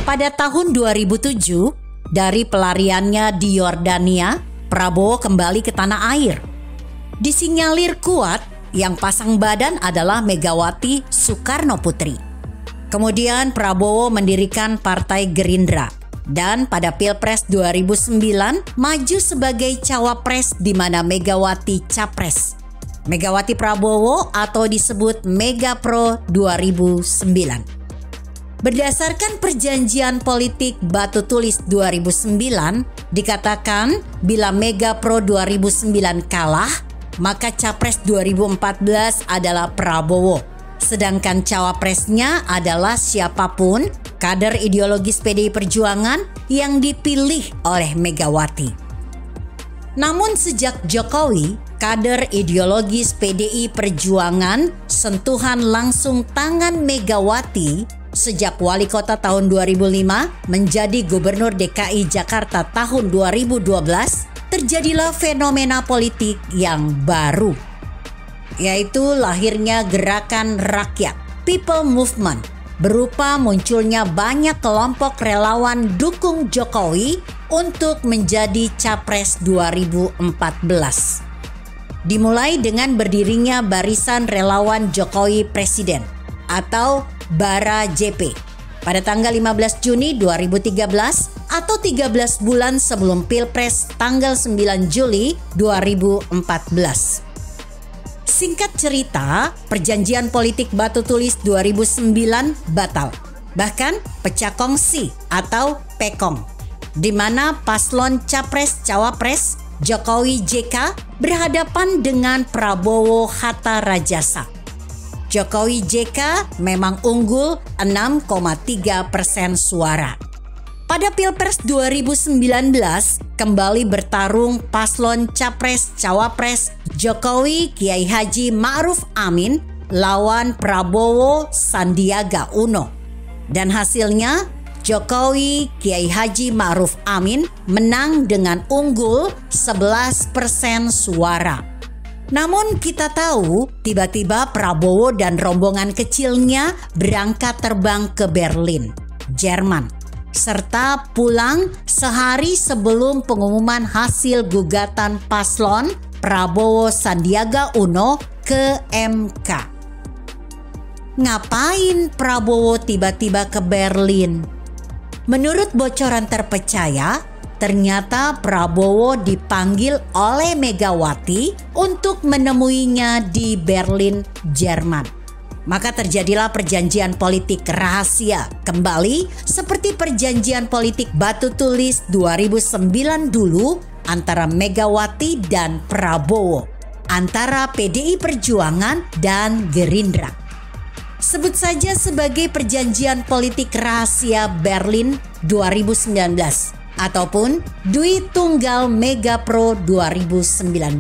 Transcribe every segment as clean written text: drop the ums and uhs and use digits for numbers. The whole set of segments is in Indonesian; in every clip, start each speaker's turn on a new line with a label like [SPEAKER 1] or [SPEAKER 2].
[SPEAKER 1] Pada tahun 2007, dari pelariannya di Yordania, Prabowo kembali ke tanah air. Disinyalir kuat, yang pasang badan adalah Megawati Soekarnoputri. Kemudian Prabowo mendirikan Partai Gerindra dan pada Pilpres 2009 maju sebagai cawapres di mana Megawati capres. Megawati Prabowo atau disebut Megapro 2009. Berdasarkan perjanjian politik Batu Tulis 2009, dikatakan bila Megapro 2009 kalah, maka capres 2014 adalah Prabowo. Sedangkan cawapresnya adalah siapapun kader ideologis PDI Perjuangan yang dipilih oleh Megawati. Namun sejak Jokowi, kader ideologis PDI Perjuangan sentuhan langsung tangan Megawati sejak wali kota tahun 2005 menjadi gubernur DKI Jakarta tahun 2012, terjadilah fenomena politik yang baru, yaitu lahirnya gerakan rakyat People Movement, berupa munculnya banyak kelompok relawan dukung Jokowi untuk menjadi capres 2014. Dimulai dengan berdirinya Barisan Relawan Jokowi Presiden atau Bara JP pada tanggal 15 Juni 2013 atau 13 bulan sebelum Pilpres tanggal 9 Juli 2014. Singkat cerita, perjanjian politik Batu Tulis 2009 batal, bahkan pecah kongsi atau pekong, di mana paslon capres-cawapres Jokowi JK berhadapan dengan Prabowo Hatta Rajasa. Jokowi JK memang unggul 6,3% suara. Pada Pilpres 2019 kembali bertarung paslon capres-cawapres Jokowi Kiai Haji Ma'ruf Amin lawan Prabowo Sandiaga Uno. Dan hasilnya Jokowi Kiai Haji Ma'ruf Amin menang dengan unggul 11% suara. Namun kita tahu tiba-tiba Prabowo dan rombongan kecilnya berangkat terbang ke Berlin, Jerman, serta pulang sehari sebelum pengumuman hasil gugatan paslon Prabowo Sandiaga Uno ke MK. Ngapain Prabowo tiba-tiba ke Berlin? Menurut bocoran terpercaya, ternyata Prabowo dipanggil oleh Megawati untuk menemuinya di Berlin, Jerman. Maka terjadilah perjanjian politik rahasia kembali seperti perjanjian politik Batu Tulis 2009 dulu antara Megawati dan Prabowo, antara PDI Perjuangan dan Gerindra. Sebut saja sebagai perjanjian politik rahasia Berlin 2019. Ataupun Dui Tunggal Megapro 2019.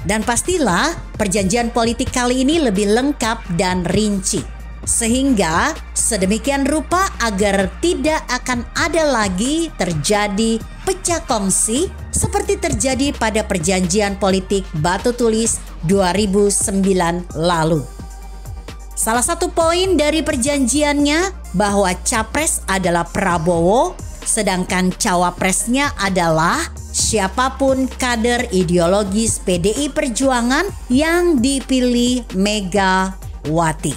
[SPEAKER 1] Dan pastilah perjanjian politik kali ini lebih lengkap dan rinci, sehingga sedemikian rupa agar tidak akan ada lagi terjadi pecah kongsi seperti terjadi pada perjanjian politik Batu Tulis 2009 lalu. Salah satu poin dari perjanjiannya bahwa capres adalah Prabowo, sedangkan cawapresnya adalah siapapun kader ideologis PDI Perjuangan yang dipilih Megawati.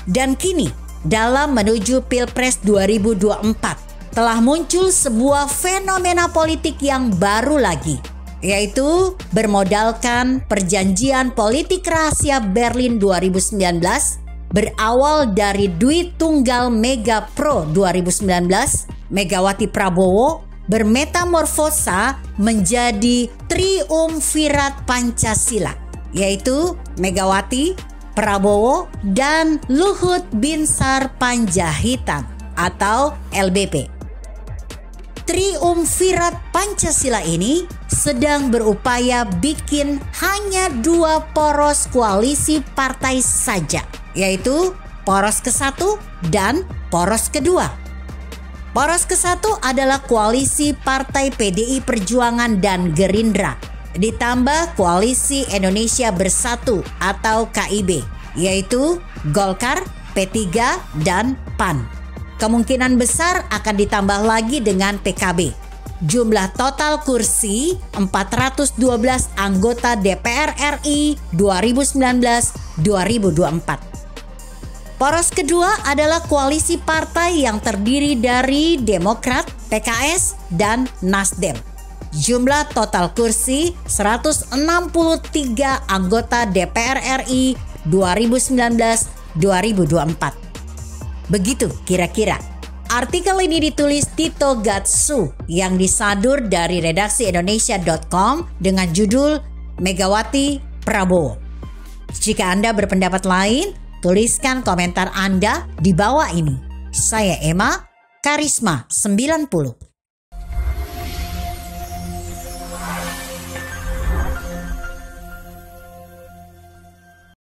[SPEAKER 1] Dan kini dalam menuju Pilpres 2024 telah muncul sebuah fenomena politik yang baru lagi, yaitu bermodalkan perjanjian politik rahasia Berlin 2019 berawal dari Dui Tunggal Megapro 2019, Megawati Prabowo bermetamorfosa menjadi triumvirat Pancasila, yaitu Megawati, Prabowo, dan Luhut Binsar Panjaitan atau LBP. Triumvirat Pancasila ini sedang berupaya bikin hanya 2 poros koalisi partai saja, yaitu poros ke-1 dan poros kedua. Poros ke-1 adalah koalisi Partai PDI Perjuangan dan Gerindra, ditambah koalisi Indonesia Bersatu atau KIB, yaitu Golkar, P3, dan PAN. Kemungkinan besar akan ditambah lagi dengan PKB. Jumlah total kursi 412 anggota DPR RI 2019-2024. Poros kedua adalah koalisi partai yang terdiri dari Demokrat, PKS, dan Nasdem. Jumlah total kursi 163 anggota DPR RI 2019-2024. Begitu kira-kira. Artikel ini ditulis Tito Gatsu yang disadur dari redaksi Indonesia.com dengan judul Megawati Prabowo. Jika Anda berpendapat lain, tuliskan komentar Anda di bawah ini. Saya Emma, Karisma 90.